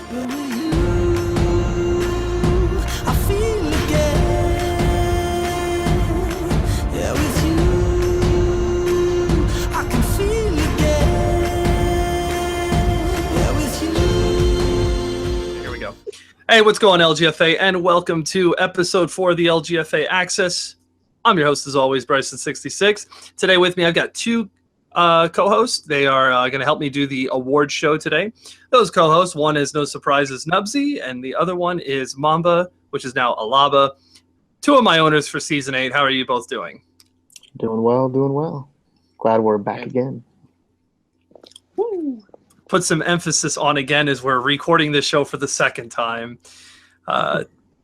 But with you, I feel again. Yeah, with you, I can feel again. Yeah, with you. Here we go. Hey, what's going on, LGFA? And welcome to episode 4 of the LGFA Access. I'm your host, as always, Bryson66. Today with me, I've got two co-hosts. They are going to help me do the award show today. Those co-hosts, one is no surprise is Nubsy, and the other one is Mamba, which is now Alaba. Two of my owners for season 8. How are you both doing? Doing well, doing well. Glad we're back again. Woo. Put some emphasis on again as we're recording this show for the second time.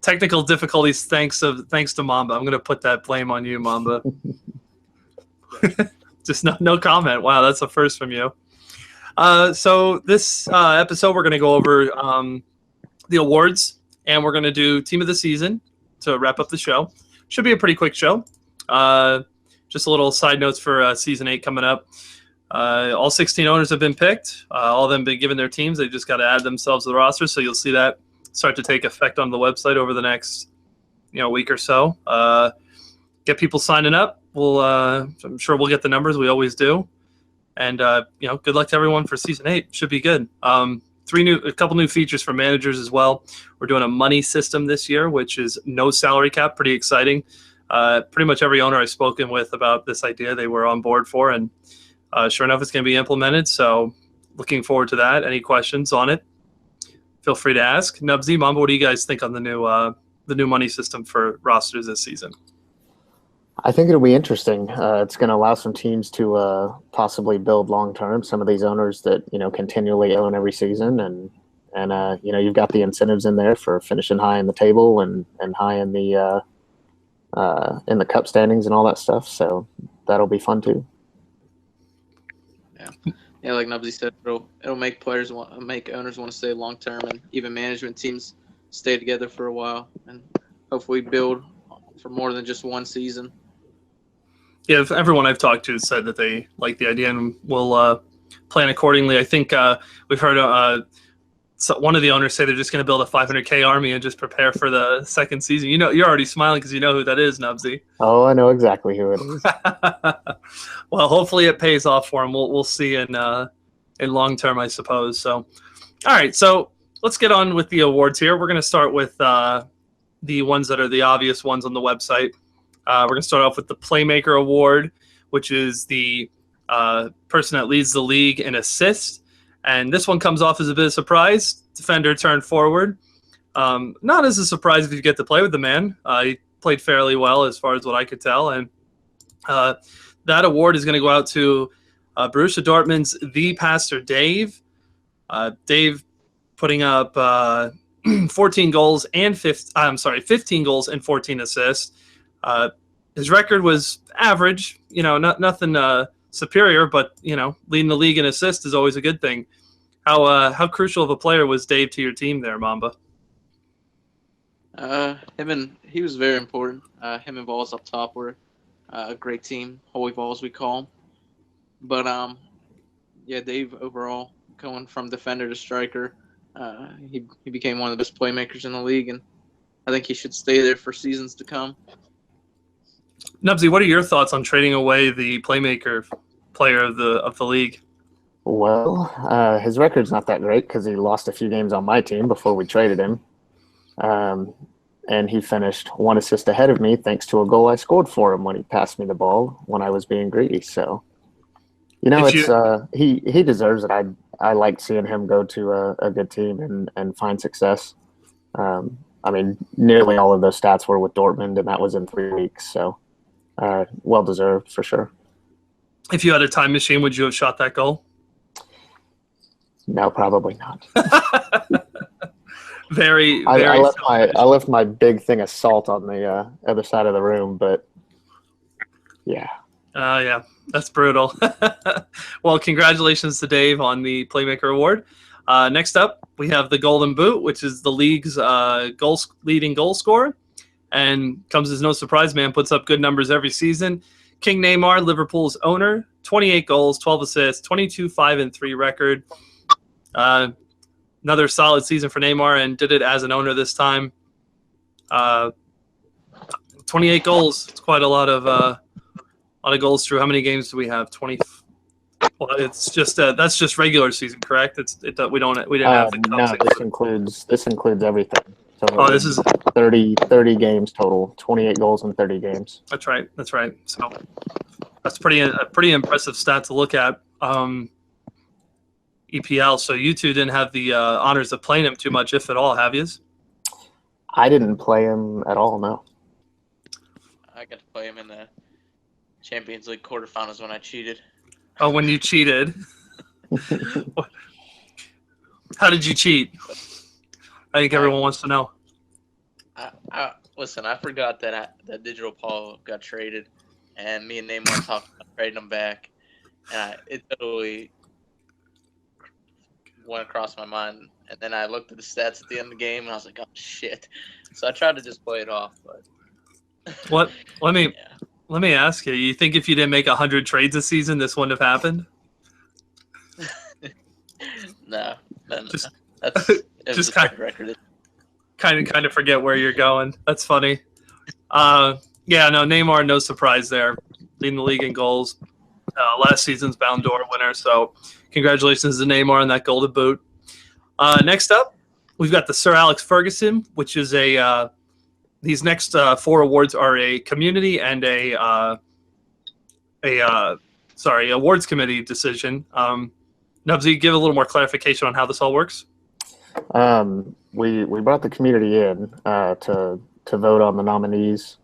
Technical difficulties thanks to Mamba. I'm going to put that blame on you, Mamba. Just no comment. Wow, that's a first from you. So this episode, we're going to go over the awards, and we're going to do Team of the Season to wrap up the show. Should be a pretty quick show. Just a little side notes for Season 8 coming up. All 16 owners have been picked. All of them been given their teams. They just got to add themselves to the roster, so you'll see that start to take effect on the website over the next week or so. Get people signing up. I'm sure we'll get the numbers. We always do. And good luck to everyone for season 8. Should be good. A couple new features for managers as well. We're doing a money system this year, which is no salary cap. Pretty exciting. Pretty much every owner I've spoken with about this idea, they were on board for, and sure enough, it's going to be implemented. So looking forward to that. Any questions on it? Feel free to ask. Nubsy, Mamba, what do you guys think on the new money system for rosters this season? I think it'll be interesting. It's going to allow some teams to possibly build long term. Some of these owners that continually own every season, and you've got the incentives in there for finishing high in the table and high in the cup standings and all that stuff. So that'll be fun too. Yeah, like Nubsy said, it'll make owners want to stay long term, and even management teams stay together for a while, and hopefully build for more than just one season. Yeah, everyone I've talked to said that they like the idea and will plan accordingly. I think we've heard one of the owners say they're just going to build a 500K army and just prepare for the second season. You're already smiling because you know who that is, Nubsy. Oh, I know exactly who it is. Well, hopefully it pays off for him. We'll see in long term, I suppose. So, all right. So let's get on with the awards here. We're going to start with the ones that are the obvious ones on the website. We're going to start off with the Playmaker Award, which is the person that leads the league in assists. And this one comes off as a bit of a surprise. Defender turned forward. Not as a surprise if you get to play with the man. He played fairly well as far as what I could tell. And that award is going to go out to Borussia Dortmund's The Pastor Dave. Dave putting up 15 goals and 14 assists. His record was average, nothing superior, but leading the league in assists is always a good thing. How crucial of a player was Dave to your team there, Mamba? He was very important. Him and Vols up top were a great team, Holy Vols we call them. But Dave overall going from defender to striker, he became one of the best playmakers in the league, and I think he should stay there for seasons to come. Nubsy, what are your thoughts on trading away the playmaker player of the league? Well, his record's not that great because he lost a few games on my team before we traded him. And he finished one assist ahead of me thanks to a goal I scored for him when he passed me the ball when I was being greedy. So, he deserves it. I liked seeing him go to a good team and find success. Nearly all of those stats were with Dortmund, and that was in 3 weeks. So, well deserved for sure. If you had a time machine, would you have shot that goal? No, probably not. Very. I left my big thing of salt on the other side of the room, but yeah. Yeah, that's brutal. Well, congratulations to Dave on the Playmaker Award. Next up, we have the Golden Boot, which is the league's leading goal scorer, and comes as no surprise. Man puts up good numbers every season. King Neymar, Liverpool's owner, 28 goals, 12 assists, 22-5-3 record. another solid season for Neymar, and did it as an owner this time. 28 goals. It's quite a lot of goals through. How many games do we have? 20. Well, it's just that's just regular season, correct? We didn't have the no, cups. this includes everything. So This is 30 games total, 28 goals in 30 games. That's right. So that's a pretty impressive stat to look at. EPL. So you two didn't have the honors of playing him too much, if at all, have you? I didn't play him at all. No. I got to play him in the Champions League quarterfinals when I cheated. Oh, when you cheated. How did you cheat? I think everyone wants to know. Listen, I forgot that Digital Paul got traded, and me and Neymar talked about trading him back, and it totally went across my mind. And then I looked at the stats at the end of the game, and I was like, "Oh shit!" So I tried to just play it off, but what? Let me ask you. You think if you didn't make 100 trades this season, this wouldn't have happened? No. Just, That's just a record. Kind of forget where you're going. That's funny. Yeah, no, Neymar, no surprise there, leading the league in goals. Last season's Ballon d'Or winner. So, congratulations to Neymar on that Golden Boot. Next up, we've got the Sir Alex Ferguson, which is these next 4 awards are a community and awards committee decision. Nubsy, give a little more clarification on how this all works. We brought the community in to vote on the nominees.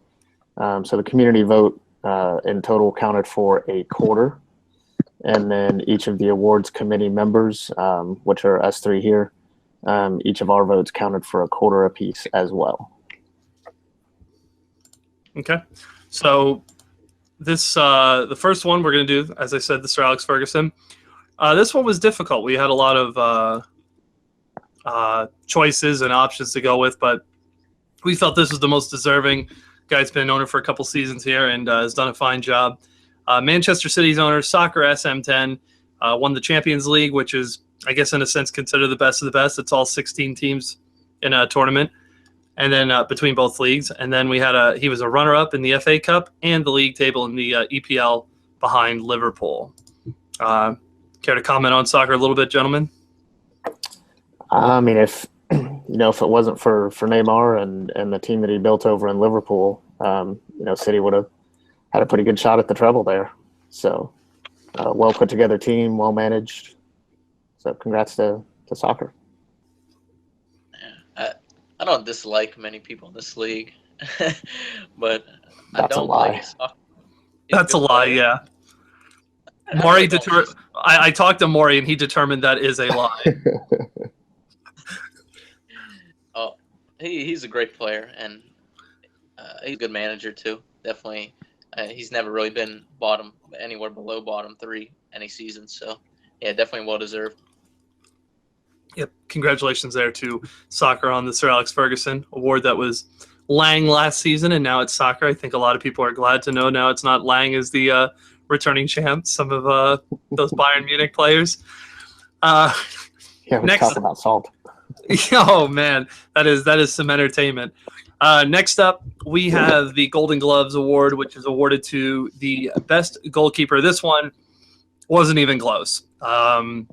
So the community vote in total counted for a quarter, and then each of the awards committee members, which are us 3 here, each of our votes counted for a quarter apiece as well. Okay, so this the first one we're going to do, as I said, the Sir Alex Ferguson. This one was difficult. We had a lot of choices and options to go with, but we felt this was the most deserving. Guy's been an owner for a couple seasons here and has done a fine job. Manchester City's owner, Soccer SM10, won the Champions League, which is, I guess, in a sense, considered the best of the best. It's all 16 teams in a tournament, and then between both leagues. And then he was a runner-up in the FA Cup and the league table in the EPL behind Liverpool. Care to comment on soccer a little bit, gentlemen? I mean, if it wasn't for Neymar and the team that he built over in Liverpool, City would have had a pretty good shot at the treble there. So, well put together team, well managed. So, congrats to soccer. Yeah, I don't dislike many people in this league, but I That's don't a lie. like soccer. That's a lie, yeah. Maury I talked to Maury, and he determined that is a lie. Oh, he's a great player, and he's a good manager too. Definitely, he's never really been anywhere below bottom 3 any season. So, yeah, definitely well deserved. Yep, congratulations there to soccer on the Sir Alex Ferguson award. That was Lang last season, and now it's soccer. I think a lot of people are glad to know now it's not Lang as the returning champ. Some of those Bayern Munich players. Yeah, we talk about salt. Oh man, that is some entertainment. Next up, we have the Golden Gloves Award, which is awarded to the best goalkeeper. This one wasn't even close. I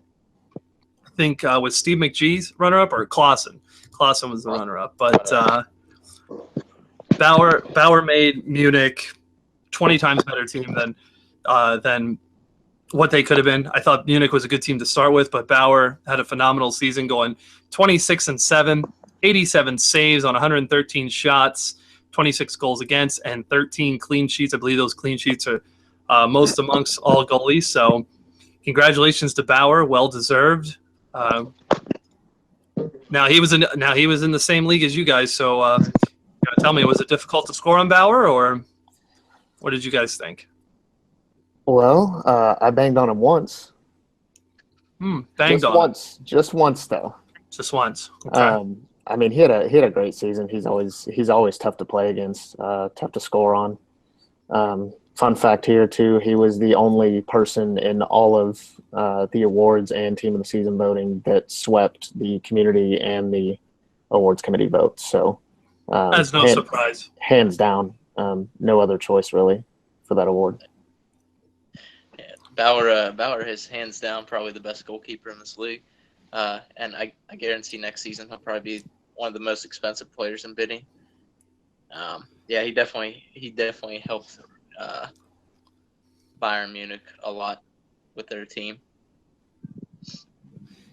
think was Steve McGee's runner-up or Clausen. Clausen was the runner-up, but Bauer made Munich 20 times better team than what they could have been. I thought Munich was a good team to start with, but Bauer had a phenomenal season, going 26-7, 87 saves on 113 shots, 26 goals against, and 13 clean sheets. I believe those clean sheets are most amongst all goalies. So, congratulations to Bauer, well deserved. Now he was in the same league as you guys. So, tell me, was it difficult to score on Bauer, or what did you guys think? Well, I banged on him once. Just once though. Just once. Okay. I mean, he had a great season. He's always tough to play against, tough to score on. Fun fact here too, he was the only person in all of the awards and team of the season voting that swept the community and the awards committee votes. So That's no surprise. hands down, no other choice really for that award. Yeah, Bauer is hands down probably the best goalkeeper in this league, and I guarantee next season he'll probably be one of the most expensive players in bidding. Yeah, he definitely helped Bayern Munich a lot with their team.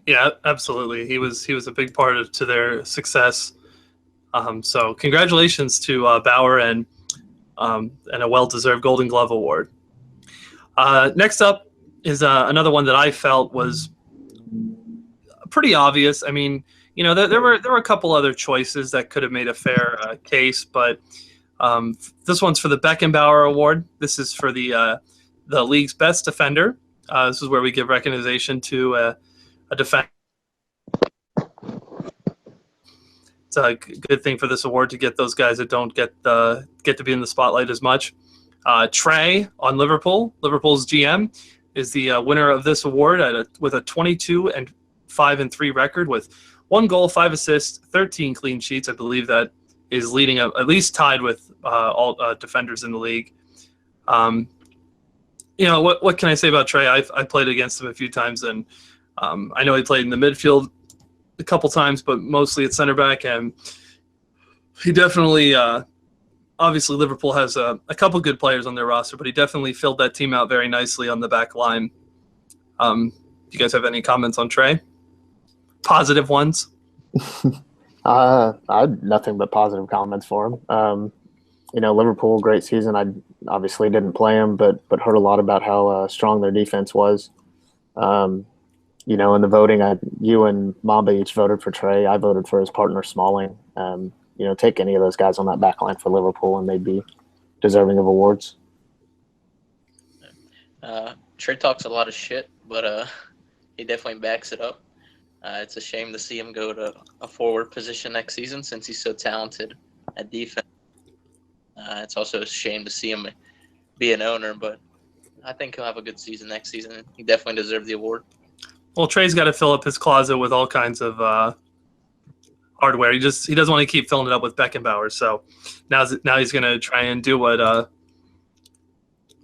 Yeah, absolutely. He was a big part to their success. So congratulations to Bauer and a well-deserved Golden Glove award. Next up is another one that I felt was pretty obvious. I mean, there were a couple other choices that could have made a fair case, but this one's for the Beckenbauer Award. This is for the league's best defender. This is where we give recognition to a defender. It's a good thing for this award to get those guys that don't get to be in the spotlight as much. Trey on Liverpool's GM, is the winner of this award with a 22-5-3 record with 1 goal, 5 assists, 13 clean sheets. I believe that is leading at least tied with all defenders in the league. What can I say about Trey? I played against him a few times, and I know he played in the midfield a couple times, but mostly at center back, and he definitely obviously Liverpool has a couple good players on their roster, but he definitely filled that team out very nicely on the back line. Do you guys have any comments on Trey? Positive ones? I had nothing but positive comments for him. Liverpool, great season. I obviously didn't play him, but heard a lot about how strong their defense was. In the voting, you and Mamba each voted for Trey. I voted for his partner Smalling. Take any of those guys on that back line for Liverpool, and they'd be deserving of awards. Trey talks a lot of shit, but he definitely backs it up. It's a shame to see him go to a forward position next season since he's so talented at defense. It's also a shame to see him be an owner, but I think he'll have a good season next season. He definitely deserves the award. Well, Trey's got to fill up his closet with all kinds of hardware. He doesn't want to keep filling it up with Beckenbauer. So now he's going to try and do what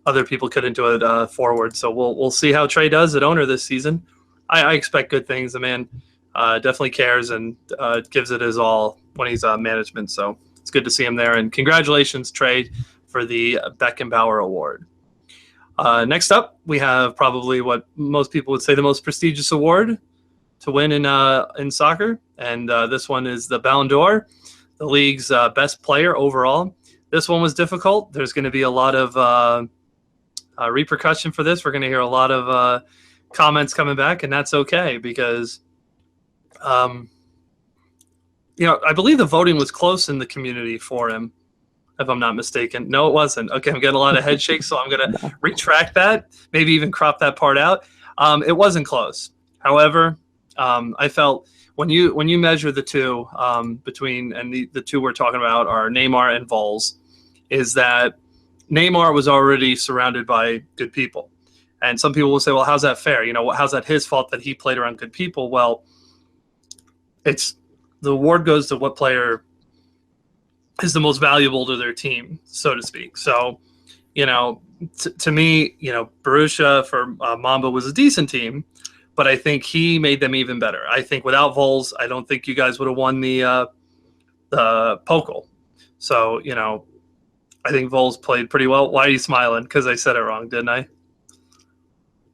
other people couldn't do it forward. So we'll see how Trey does at owner this season. I expect good things. The man definitely cares and gives it his all when he's management. So it's good to see him there. And congratulations, Trey, for the Beckenbauer Award. Next up, we have probably what most people would say the most prestigious award to win in soccer, and this one is the Ballon d'Or, the league's best player overall. This one was difficult. There's going to be a lot of repercussion for this. We're going to hear a lot of comments coming back, and that's okay because, I believe the voting was close in the community for him, if I'm not mistaken. No, it wasn't. Okay, I'm getting a lot of head shakes, so I'm going to retract that, maybe even crop that part out. It wasn't close. However, I felt when you measure the two between, and the two we're talking about are Neymar and Vols, is that Neymar was already surrounded by good people. And some people will say, well, how's that fair? How's that his fault that he played around good people? Well, the award goes to what player is the most valuable to their team, so to speak. So, to me, Borussia for Mamba was a decent team, but I think he made them even better. I think without Vols, I don't think you guys would have won the Pokal. So, I think Vols played pretty well. Why are you smiling? Because I said it wrong, didn't I?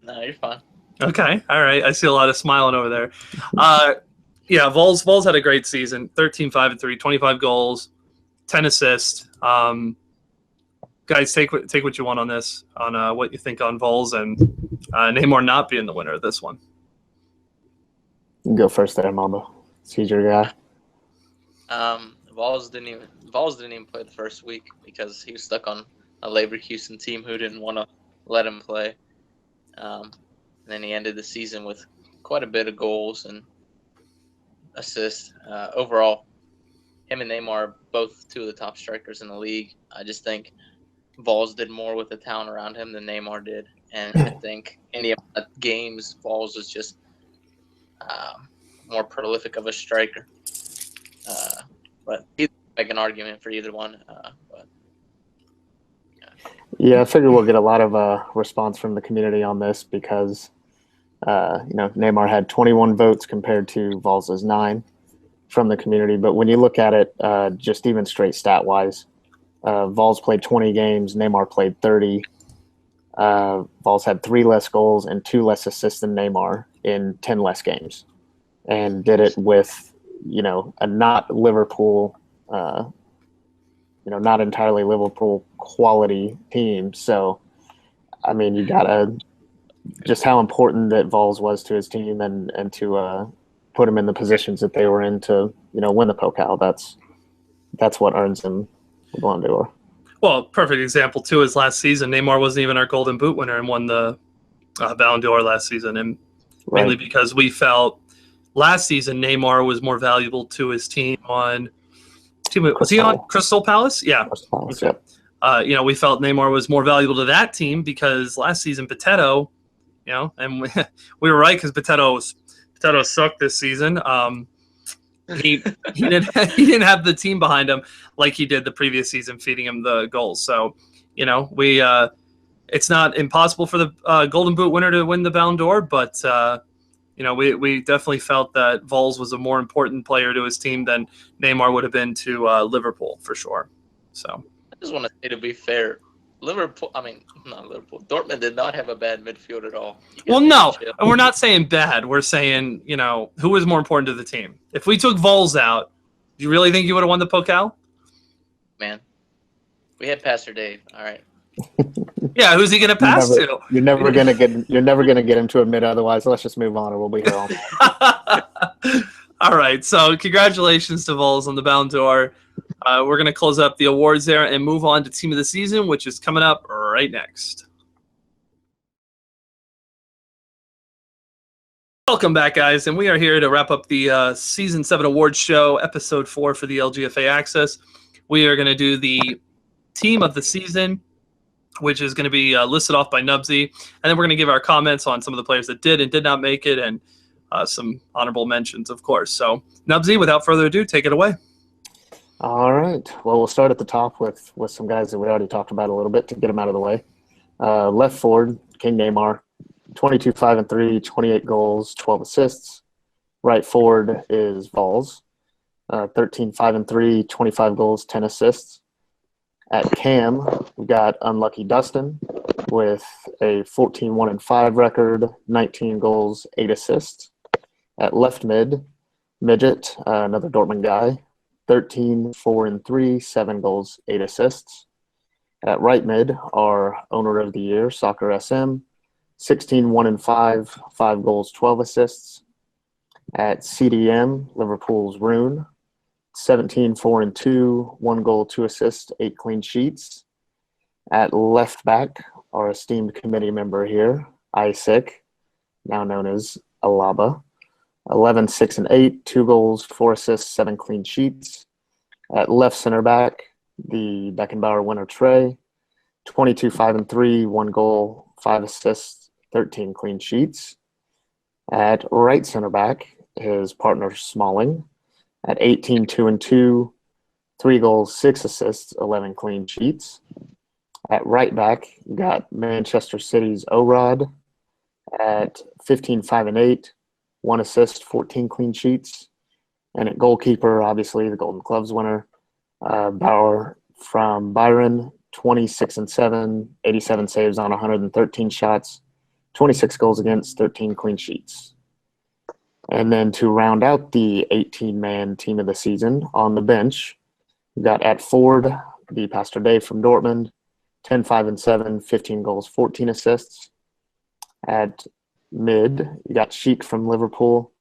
No, you're fine. Okay. All right. I see a lot of smiling over there. Yeah, Vols had a great season. 13-5-3, 25 goals, 10 assists. Guys, take what you want on this, on what you think on Vols and Neymar not being the winner of this one. You can go first there, Mamba. He's your guy. Vols didn't even play the first week because he was stuck on a Leverkusen team who didn't want to let him play. And then he ended the season with quite a bit of goals and assists. Overall, him and Neymar are both two of the top strikers in the league. I just think Vols did more with the talent around him than Neymar did. And I think in the games, Vols was just more prolific of a striker. But you make an argument for either one. But Yeah, I figure we'll get a lot of response from the community on this because, Neymar had 21 votes compared to Vols' 9 from the community. But when you look at it, just even straight stat-wise, Vols played 20 games, Neymar played 30. Vols had 3 less goals and 2 less assists than Neymar in 10 less games, and did it with, a not Liverpool, not entirely Liverpool quality team. So, I mean, you gotta just how important that Vols was to his team and to put him in the positions that they were in to, win the Pokal. That's what earns him the Ballon d'Or. Well, perfect example too is last season. Neymar wasn't even our Golden Boot winner and won the Ballon d'Or last season, and mainly because we felt last season Neymar was more valuable to his team on. Was he on Crystal Palace? Yeah. Crystal Palace, yeah. We felt Neymar was more valuable to that team because last season Potato, and we were right because Potato sucked this season. He didn't have the team behind him like he did the previous season, feeding him the goals. So, we it's not impossible for the Golden Boot winner to win the Ballon d'Or, but we definitely felt that Vols was a more important player to his team than Neymar would have been to Liverpool for sure. So I just want to say, to be fair, not Liverpool. Dortmund did not have a bad midfield at all. Well, no, and we're not saying bad. We're saying, who was more important to the team. If we took Vols out, do you really think you would have won the Pokal? Man, we had Pastor Dave. All right. Yeah, who's he going to pass to? You're never gonna get him to admit otherwise. Let's just move on, or we'll be here all night. All right. So, congratulations to Vols on the Ballon d'Or. We're going to close up the awards there and move on to Team of the Season, which is coming up right next. Welcome back, guys, and we are here to wrap up the Season 7 Awards Show, Episode 4 for the LGFA Access. We are going to do the Team of the Season, which is going to be listed off by Nubsy, and then we're going to give our comments on some of the players that did and did not make it, and some honorable mentions, of course. So, Nubsy, without further ado, take it away. All right. Well, we'll start at the top with some guys that we already talked about a little bit to get them out of the way. Left forward, King Neymar, 22-5-3, 28 goals, 12 assists. Right forward is Vols, 13-5-3, 25 goals, 10 assists. At Cam, we got Unlucky Dustin with a 14-1-5 record, 19 goals, 8 assists. At left mid, Midget, another Dortmund guy, 13-4-3, 7 goals, 8 assists. At right mid, our owner of the year, Soccer SM, 16-1-5, 5 goals, 12 assists. At CDM, Liverpool's Rune, 17-4-2, 1 goal, 2 assists, 8 clean sheets. At left back, our esteemed committee member here, Isaac, now known as Alaba, 11-6-8, 2 goals, 4 assists, 7 clean sheets. At left center back, the Beckenbauer winner Trey, 22-5-3, 1 goal, 5 assists, 13 clean sheets. At right center back, his partner Smalling, at 18-2-2, 3 goals, 6 assists, 11 clean sheets. At right back, you got Manchester City's Orod at 15-5-8, 1 assist, 14 clean sheets. And at goalkeeper, obviously the Golden Gloves winner, Bauer from Byron, 26-7, 87 saves on 113 shots, 26 goals against, 13 clean sheets. And then to round out the 18-man team of the season on the bench, we got at Ford, the Pastor Dave from Dortmund, 10-5-7, 15 goals, 14 assists. At mid, you got Sheik from Liverpool,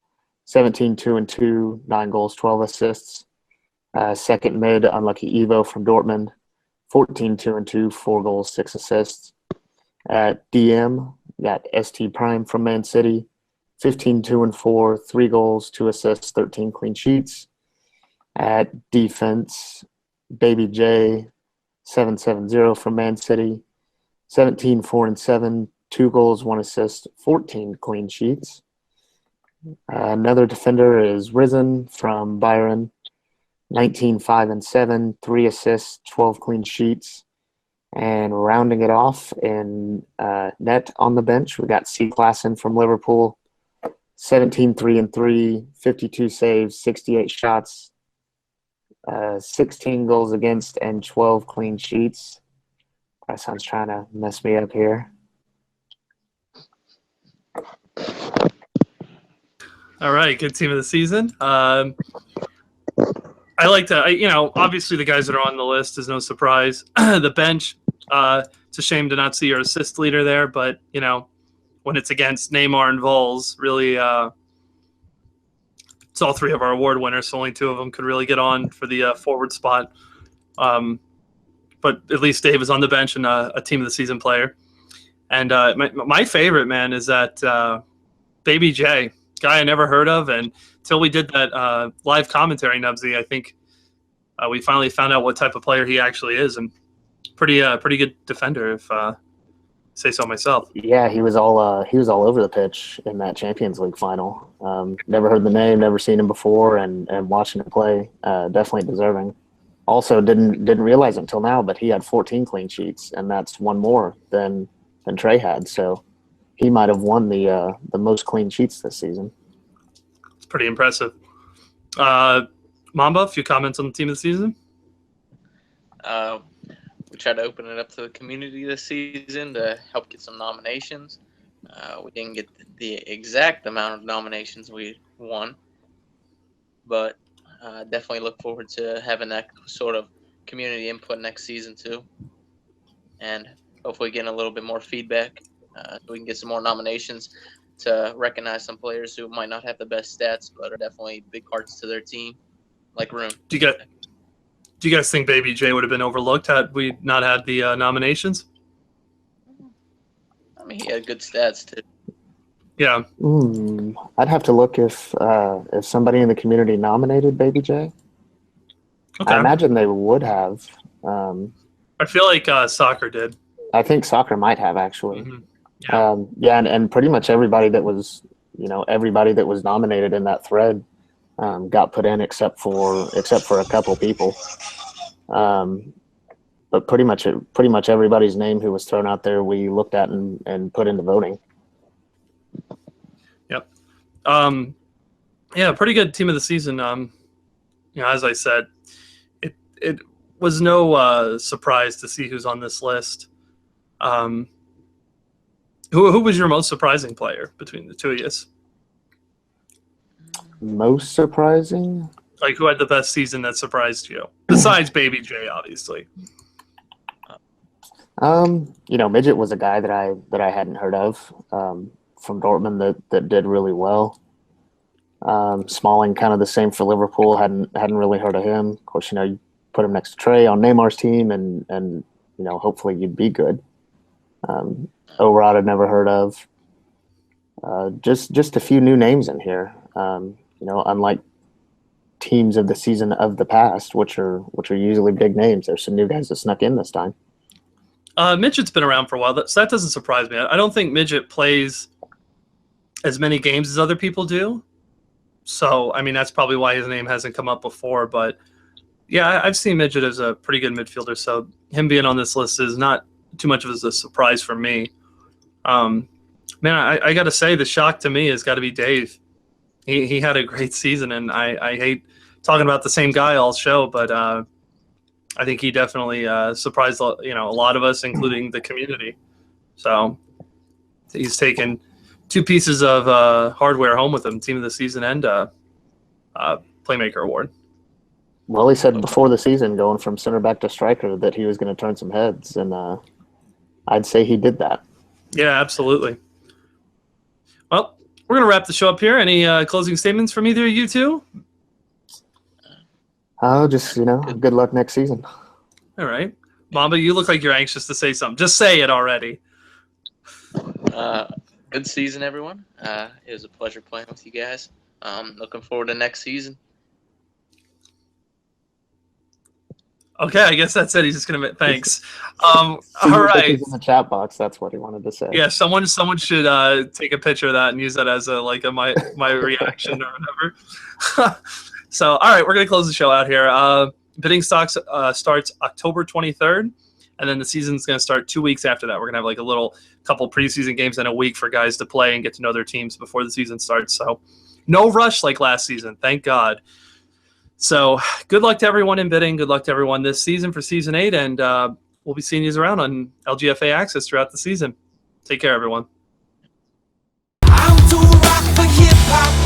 17-2-2, 9 goals, 12 assists. Second mid, Unlucky Evo from Dortmund, 14-2-2, 4 goals, 6 assists. At DM, you got ST Prime from Man City, 15-2-4, 3 goals, 2 assists, 13 clean sheets. At defense, Baby J, 7-7-0 from Man City, 17-4-7, 2 goals, 1 assist, 14 clean sheets. Another defender is Risen from Byron, 19-5-7, 3 assists, 12 clean sheets. And rounding it off in net on the bench, we got C. Klassen from Liverpool, 17-3-3, 52 saves, 68 shots, 16 goals against, and 12 clean sheets. That sounds trying to mess me up here. All right, good team of the season. I like to, obviously the guys that are on the list is no surprise. The bench, it's a shame to not see your assist leader there, but, when it's against Neymar and Vols, really, it's all 3 of our award winners, so only 2 of them could really get on for the forward spot. But at least Dave is on the bench and a team of the season player. And my favorite, man, is that Baby J, guy I never heard of. And until we did that live commentary, Nubsy, I think we finally found out what type of player he actually is. And pretty good defender, if I say so myself. Yeah, he was all over the pitch in that Champions League final. Never heard the name, never seen him before, and watching him play, definitely deserving. Also, didn't realize until now, but he had 14 clean sheets, and that's 1 more than Trey had. So he might have won the most clean sheets this season. It's pretty impressive. Mamba, a few comments on the team of the season? We tried to open it up to the community this season to help get some nominations. We didn't get the exact amount of nominations we won, but definitely look forward to having that sort of community input next season too, and hopefully getting a little bit more feedback so we can get some more nominations to recognize some players who might not have the best stats but are definitely big parts to their team, like Room. Do you guys think Baby J would have been overlooked had we not had the nominations? I mean, he had good stats too. Yeah. I'd have to look if somebody in the community nominated Baby J. Okay. I imagine they would have. I feel like soccer did. I think soccer might have actually. Mm-hmm. Yeah. And pretty much everybody that was nominated in that thread got put in except for a couple people. But pretty much everybody's name who was thrown out there we looked at and put into voting. Yep. Yeah, pretty good team of the season. As I said, it was no surprise to see who's on this list. Who was your most surprising player between the 2 of you? Most surprising? Like, who had the best season that surprised you? Besides Baby J, obviously. Midget was a guy that I hadn't heard of from Dortmund that did really well. Smalling, kind of the same for Liverpool. Hadn't really heard of him. Of course, you put him next to Trey on Neymar's team, and hopefully you'd be good. Orad I'd never heard of. Just a few new names in here. Unlike teams of the season of the past, which are usually big names, there's some new guys that snuck in this time. Midget's been around for a while, so that doesn't surprise me. I don't think Midget plays as many games as other people do. So, I mean, that's probably why his name hasn't come up before. But, yeah, I've seen Midget as a pretty good midfielder, so him being on this list is not too much of a surprise for me. Man, I got to say, the shock to me has got to be Dave. He had a great season, and I hate talking about the same guy all show, but I think he definitely surprised a lot of us, including the community. So he's taken 2 pieces of hardware home with him, team of the season and playmaker award. Well, he said before the season, going from center back to striker, that he was going to turn some heads, and I'd say he did that. Yeah, absolutely. Well, we're going to wrap the show up here. Any closing statements from either of you two? Oh, just, good luck next season. All right. Mamba, you look like you're anxious to say something. Just say it already. Good season, everyone. It was a pleasure playing with you guys. Looking forward to next season. Okay, I guess that's it. He's just gonna thanks. See All your right. pictures in the chat box. That's what he wanted to say. Yeah, someone should take a picture of that and use that as my reaction or whatever. So, all right, we're gonna close the show out here. Bidding stocks starts October 23rd, and then the season's gonna start 2 weeks after that. We're gonna have like a little couple preseason games in a week for guys to play and get to know their teams before the season starts. So, no rush like last season, thank God. So, good luck to everyone in bidding. Good luck to everyone this season for season 8, and we'll be seeing you around on LGFA Access throughout the season. Take care, everyone. I'm too rock for hip hop.